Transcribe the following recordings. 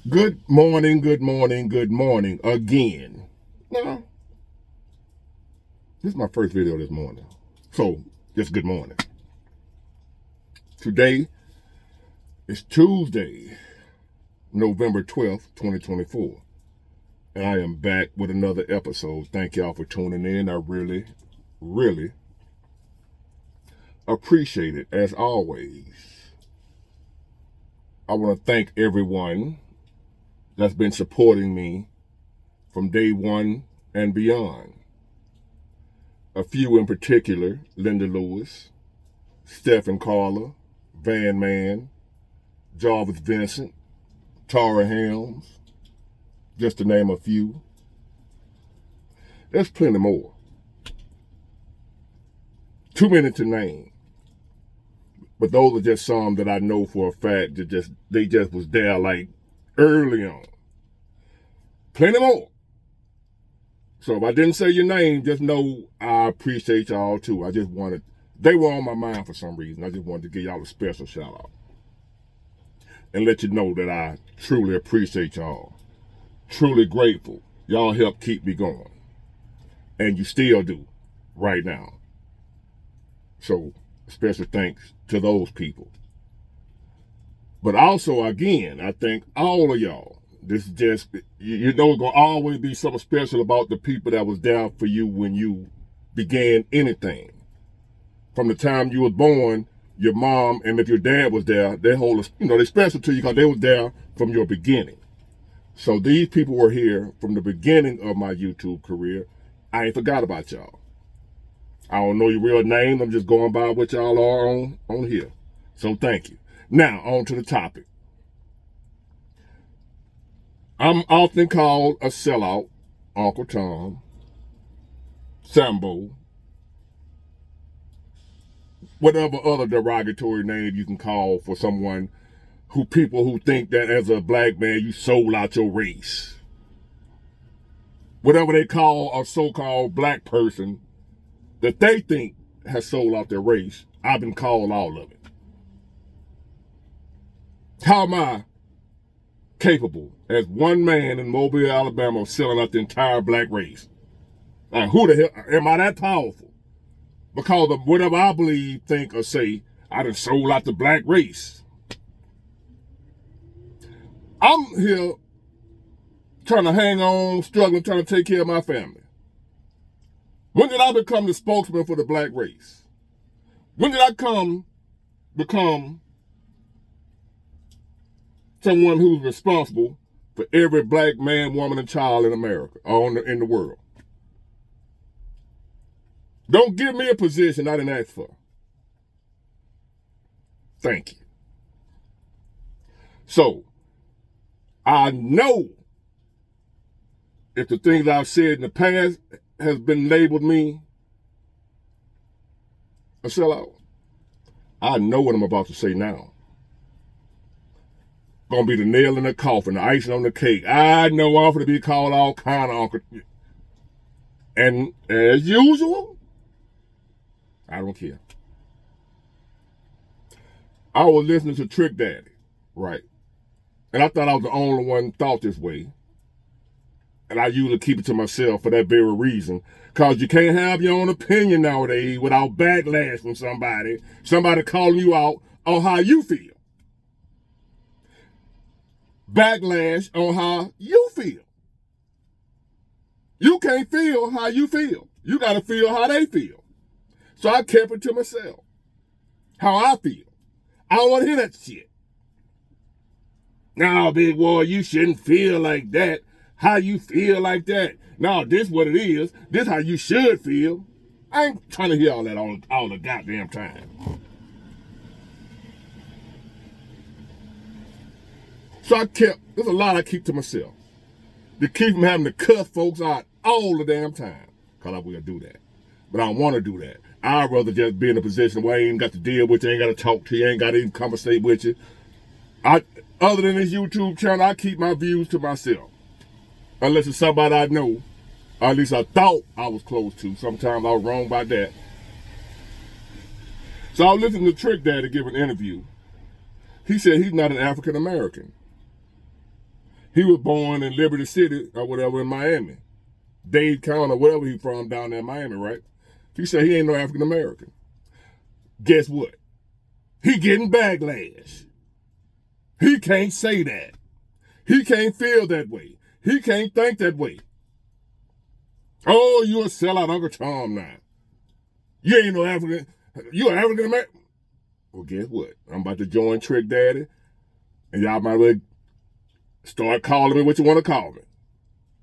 Good morning, good morning, good morning again. No, this is my first video this morning. So, just good morning. Today is Tuesday, November 12th, 2024. And I am back with another episode. Thank y'all for tuning in. I really appreciate it as always. I want to thank everyone that's been supporting me from day one and beyond. A few in particular: Linda Lewis, Steph and Carla, Van Man, Jarvis Vincent, Tara Helms, just to name a few. There's plenty more. Too many to name. But those are just some that I know for a fact that they just was there like early on. Plenty more. So if I didn't say your name, just know I appreciate y'all too. They were on my mind for some reason. I just wanted to give y'all a special shout out and let you know that I truly appreciate y'all. Truly grateful. Y'all help keep me going. And you still do right now. So special thanks to those people. But also, again, I thank all of y'all. This is just, you know, it's going to always be something special about the people that was there for you when you began anything. From the time you was born, your mom, and if your dad was there, they're special to you because they was there from your beginning. So these people were here from the beginning of my YouTube career. I ain't forgot about y'all. I don't know your real name. I'm just going by what y'all are on here. So thank you. Now, on to the topic. I'm often called a sellout, Uncle Tom, Sambo, whatever other derogatory name you can call for someone people who think that as a black man you sold out your race. Whatever they call a so-called black person that they think has sold out their race, I've been called all of it. How am I capable as one man in Mobile, Alabama of selling out the entire black race? Like, who the hell am I that powerful? Because of whatever I believe, think, or say, I done sold out the black race. I'm here trying to hang on, struggling, trying to take care of my family. When did I become the spokesman for the black race? When did I become someone who's responsible for every black man, woman, and child in America, or in the world? Don't give me a position I didn't ask for. Thank you. So, I know if the things I've said in the past has been labeled me a sellout, I know what I'm about to say now. Gonna be the nail in the coffin, the icing on the cake. I know I'm gonna be called all kind of uncle. And as usual, I don't care. I was listening to Trick Daddy, right? And I thought I was the only one who thought this way. And I usually keep it to myself for that very reason. Because you can't have your own opinion nowadays without backlash from somebody calling you out on how you feel. Backlash on how you feel. You can't feel how you feel. You got to feel how they feel. So I kept it to myself. How I feel. I don't want to hear that shit. No, big boy, you shouldn't feel like that. How you feel like that? No, this what it is. This how you should feel. I ain't trying to hear all that all the goddamn time. So there's a lot I keep to myself. To keep from having to cuss folks out all the damn time. Because I will do that. But I don't want to do that. I'd rather just be in a position where I ain't got to deal with you, ain't got to talk to you, ain't got to even conversate with you. Other than this YouTube channel, I keep my views to myself. Unless it's somebody I know, or at least I thought I was close to. Sometimes I was wrong about that. So I was listening to Trick Daddy give an interview. He said he's not an African American. He was born in Liberty City or whatever in Miami. Dade County or whatever he from down there in Miami, right? He said he ain't no African American. Guess what? He getting backlash. He can't say that. He can't feel that way. He can't think that way. Oh, you a sellout Uncle Tom now. You ain't no African. You an African American. Well, guess what? I'm about to join Trick Daddy, and y'all might well start calling me what you want to call me.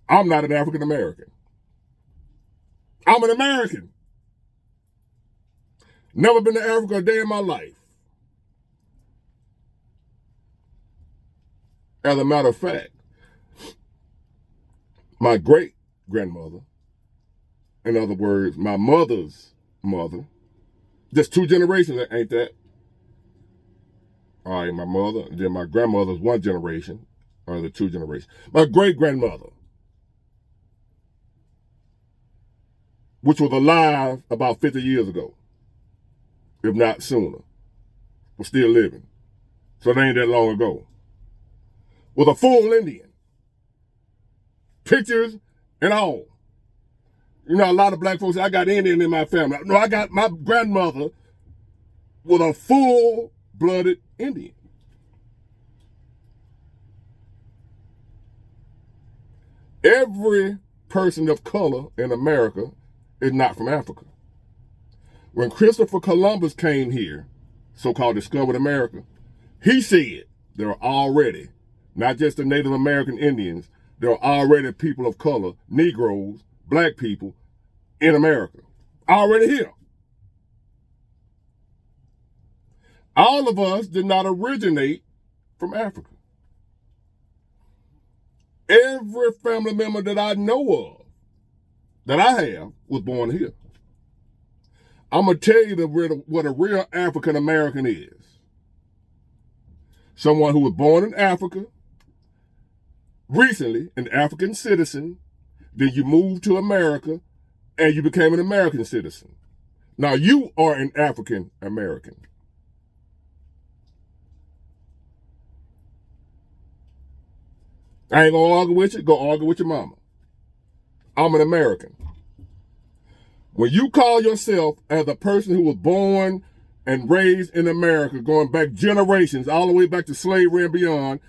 I'm not an African American. I'm an American. Never been to Africa a day in my life. As a matter of fact, my great-grandmother, in other words, my mother's mother, just 2 generations, ain't that? All right, my mother, then my grandmother's 1 generation, or the 2 generations. My great-grandmother, which was alive about 50 years ago, if not sooner, was still living. So it ain't that long ago. Was a full Indian. Pictures and all. You know, a lot of black folks say, I got Indian in my family. No, I got my grandmother was a full-blooded Indian. Every person of color in America is not from Africa. When Christopher Columbus came here, so-called discovered America, he said there are already, not just the Native American Indians, there are already people of color, Negroes, black people in America. Already here. All of us did not originate from Africa. Every family member that I know of, that I have, was born here. I'm going to tell you what a real African American is. Someone who was born in Africa, recently an African citizen, then you moved to America and you became an American citizen. Now you are an African American. I ain't gonna argue with you, go argue with your mama. I'm an American. When you call yourself as a person who was born and raised in America, going back generations, all the way back to slavery and beyond,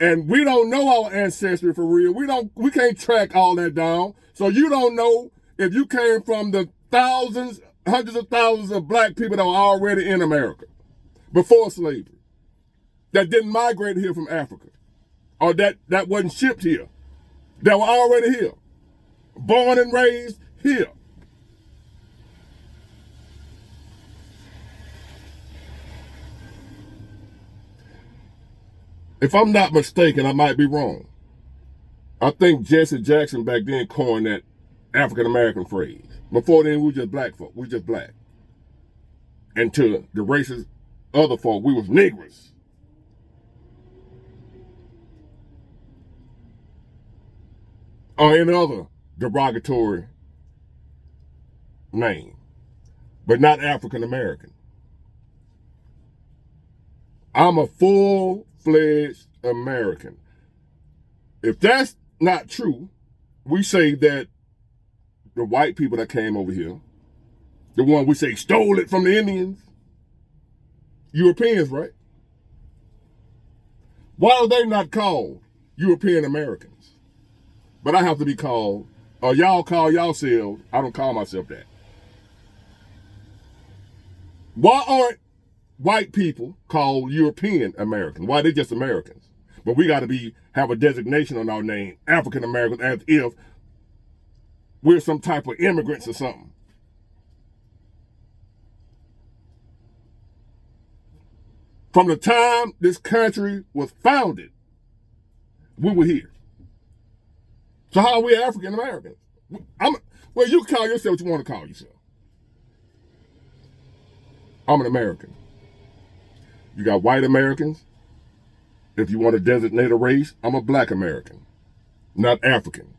and we don't know our ancestry for real. We can't track all that down. So you don't know if you came from the thousands, hundreds of thousands of black people that were already in America before slavery, that didn't migrate here from Africa, or that wasn't shipped here, that were already here, born and raised here. If I'm not mistaken, I might be wrong. I think Jesse Jackson back then coined that African-American phrase. Before then, we were just black folk. We were just black. And to the racist other folk, we was niggers. Or any other derogatory name. But not African-American. I'm a full-fledged American. If that's not true, we say that the white people that came over here, the one we say stole it from the Indians, Europeans, right? Why are they not called European Americans? But I have to be called, or y'all call yourselves, I don't call myself that. Why aren't white people called European American? Why are they just Americans? But we got to have a designation on our name, African American, as if we're some type of immigrants or something. From the time this country was founded, we were here. So how are we African Americans? Well, you call yourself what you want to call yourself. I'm an American. You got white Americans. If you want to designate a race, I'm a black American, not African.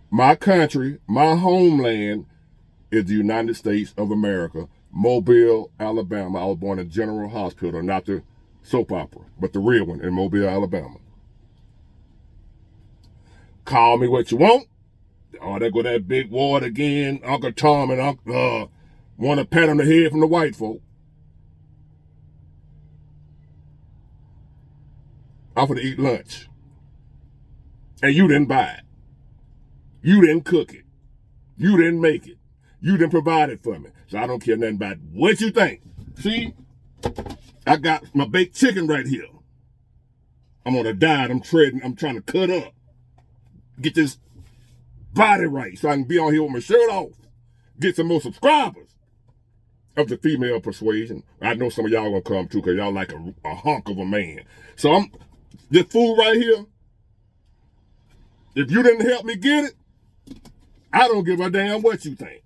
My country, my homeland is the United States of America, Mobile, Alabama. I was born in General Hospital, not the soap opera, but the real one in Mobile, Alabama. Call me what you want. Oh, there go that big ward again. Uncle Tom and Uncle want to pat on the head from the white folk. I'm for to eat lunch. And you didn't buy it. You didn't cook it. You didn't make it. You didn't provide it for me. So I don't care nothing about what you think. See, I got my baked chicken right here. I'm on a diet. I'm treading. I'm trying to cut up. Get this body right so I can be on here with my shirt off. Get some more subscribers of the female persuasion. I know some of y'all gonna come too because y'all like a hunk of a man. So this food right here, if you didn't help me get it, I don't give a damn what you think.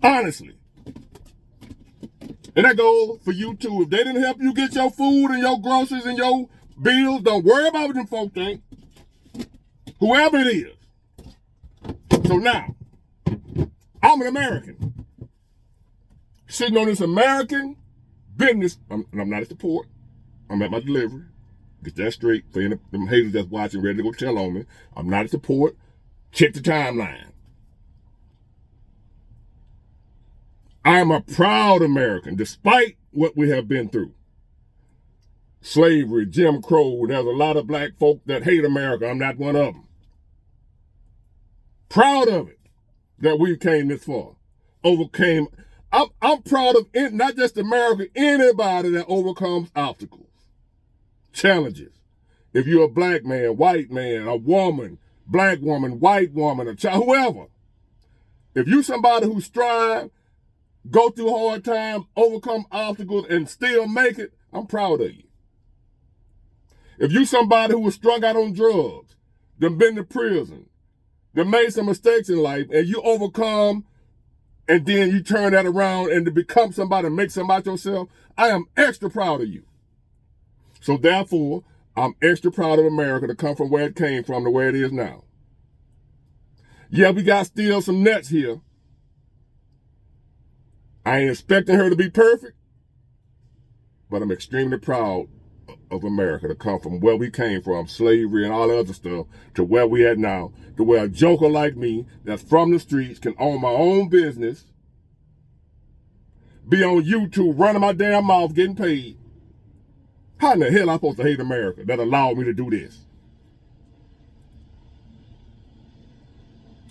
Honestly. And that goes for you too. If they didn't help you get your food and your groceries and your bills, don't worry about what them folk think. Whoever it is. So now, I'm an American. Sitting on this American business. I'm not at the port. I'm at my delivery. Get that straight. For any of them haters that's watching, ready to go tell on me. I'm not at the port. Check the timeline. I am a proud American, despite what we have been through. Slavery, Jim Crow, there's a lot of black folk that hate America. I'm not one of them. Proud of it that we came this far. Overcame. I'm proud of it, not just America, anybody that overcomes obstacles, challenges. If you're a black man, white man, a woman, black woman, white woman, a child, whoever. If you somebody who strive, go through hard times, overcome obstacles, and still make it, I'm proud of you. If you somebody who was strung out on drugs, done been to prison, done made some mistakes in life, and you overcome, and then you turn that around and to become somebody and make something out yourself, I am extra proud of you. So therefore, I'm extra proud of America to come from where it came from to where it is now. Yeah, we got still some nuts here. I ain't expecting her to be perfect, but I'm extremely proud of America to come from where we came from, slavery and all the other stuff, to where we at now, to where a joker like me that's from the streets can own my own business, be on YouTube running my damn mouth getting paid. How in the hell am I supposed to hate America that allowed me to do this?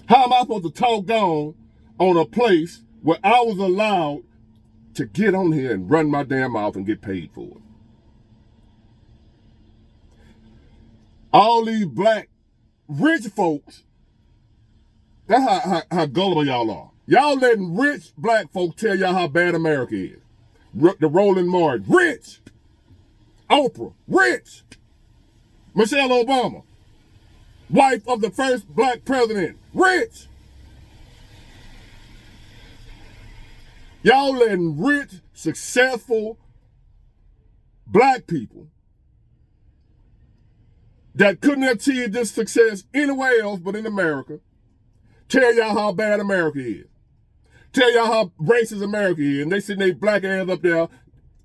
How am I supposed to talk down on a place where I was allowed to get on here and run my damn mouth and get paid for it? All these black rich folks, that's how gullible y'all are. Y'all letting rich black folks tell y'all how bad America is. The Roland Martin, rich. Oprah, rich. Michelle Obama, wife of the first black president, rich. Y'all letting rich, successful black people that couldn't achieve this success anywhere else but in America tell y'all how bad America is. Tell y'all how racist America is. And they sitting their black ass up there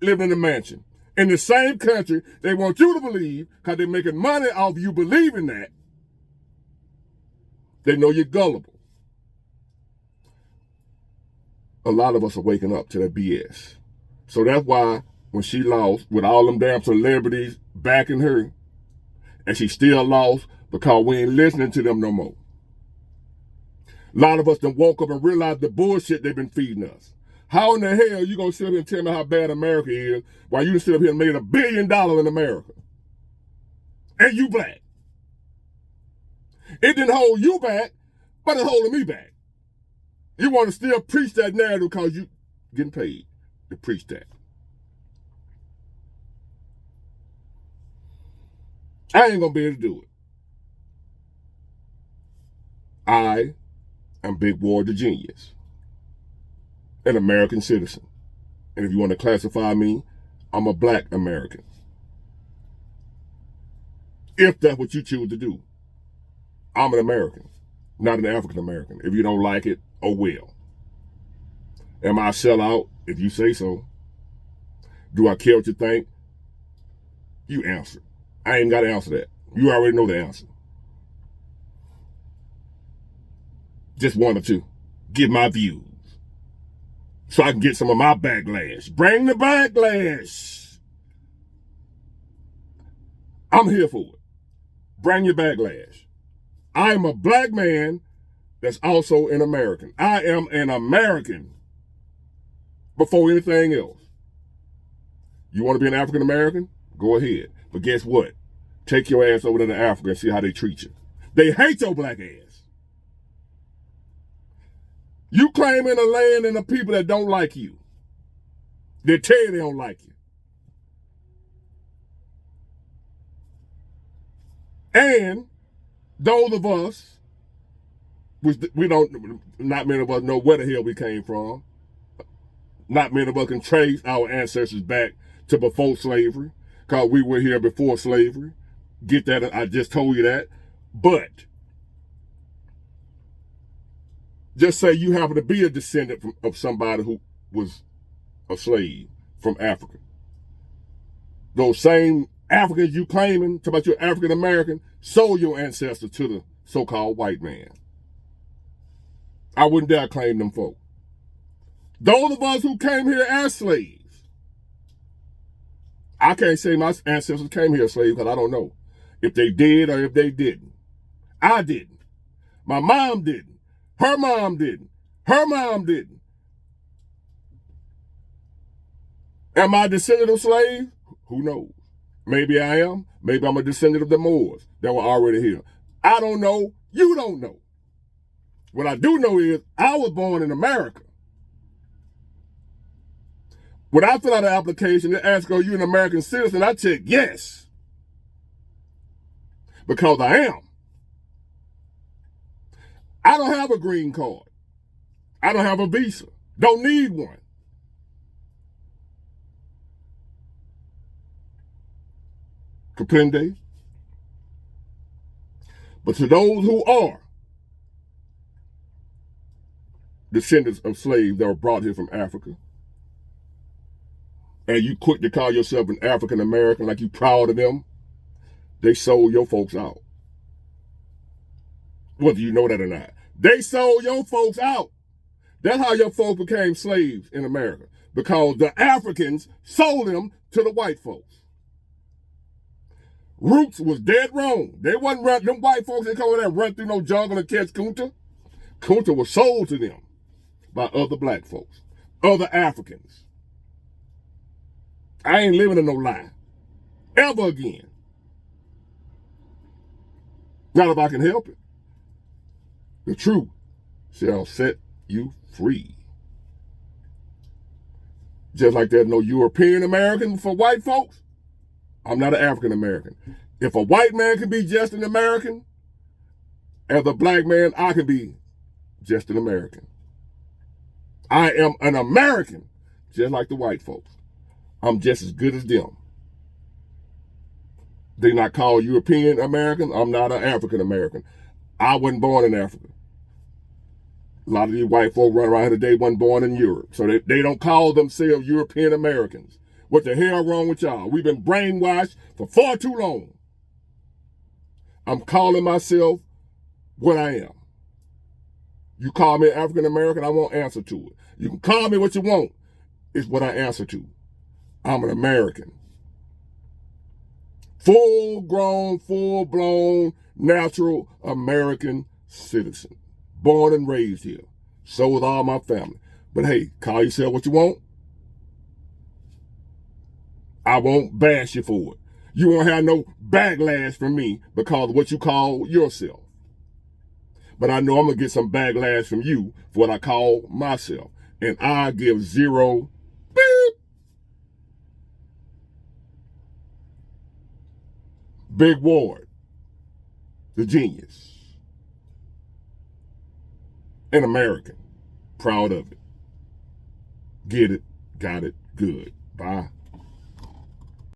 living in a mansion. In the same country, they want you to believe, because they're making money off you believing that, they know you're gullible. A lot of us are waking up to that BS. So that's why when she lost, with all them damn celebrities backing her, and she still lost because we ain't listening to them no more. A lot of us done woke up and realized the bullshit they've been feeding us. How in the hell you gonna sit up here and tell me how bad America is while you sit up here and made $1 billion in America? And you black. It didn't hold you back, but it's holding me back. You want to still preach that narrative because you getting paid to preach that. I ain't gonna be able to do it. I am Big Ward the Genius, an American citizen. And if you want to classify me, I'm a black American. If that's what you choose to do. I'm an American, not an African American. If you don't like it, oh well. Am I a sellout? If you say so. Do I care what you think? You answer. I ain't got to answer that. You already know the answer. Just one or two. Give my views. So I can get some of my backlash. Bring the backlash. I'm here for it. Bring your backlash. I'm a black man that's also an American. I am an American before anything else. You want to be an African American? Go ahead. But guess what? Take your ass over to Africa and see how they treat you. They hate your black ass. You claiming a land and the people that don't like you. They tell you they don't like you. And those of us, which we don't, not many of us know where the hell we came from. Not many of us can trace our ancestors back to before slavery, because we were here before slavery. Get that? I just told you that. But just say you happen to be a descendant of somebody who was a slave from Africa. Those same Africans you claiming, talk about you're African American, sold your ancestors to the so-called white man. I wouldn't dare claim them folk. Those of us who came here as slaves, I can't say my ancestors came here as slaves because I don't know if they did or if they didn't. I didn't. My mom didn't. Her mom didn't. Her mom didn't. Am I a descendant of slaves? Who knows? Maybe I am. Maybe I'm a descendant of the Moors that were already here. I don't know. You don't know. What I do know is I was born in America. When I fill out an application, they ask, are you an American citizen? I check yes. Because I am. I don't have a green card. I don't have a visa. Don't need one. Comprende? But to those who are descendants of slaves that were brought here from Africa, and you quick to call yourself an African American like you proud of them, they sold your folks out. Whether you know that or not. They sold your folks out. That's how your folks became slaves in America. Because the Africans sold them to the white folks. Roots was dead wrong. They wasn't running, them white folks didn't come over there and run through no jungle and catch Kunta. Kunta was sold to them by other black folks, other Africans. I ain't living in no lie. Ever again. Not if I can help it. The truth shall set you free. Just like there's no European American for white folks, I'm not an African American. If a white man can be just an American, as a black man, I can be just an American. I am an American, just like the white folks. I'm just as good as them. They not call European American. I'm not an African American. I wasn't born in Africa. A lot of these white folk run around here today wasn't born in Europe. So they don't call themselves European Americans. What the hell wrong with y'all? We've been brainwashed for far too long. I'm calling myself what I am. You call me African American, I won't answer to it. You can call me what you want. It's what I answer to. I'm an American. Full-grown, full-blown, natural American citizen. Born and raised here. So was all my family. But hey, call yourself what you want. I won't bash you for it. You won't have no backlash from me because of what you call yourself. But I know I'm going to get some backlash from you for what I call myself. And I give zero beep. Big Ward, the genius. An American. Proud of it. Get it, got it, good. Bye.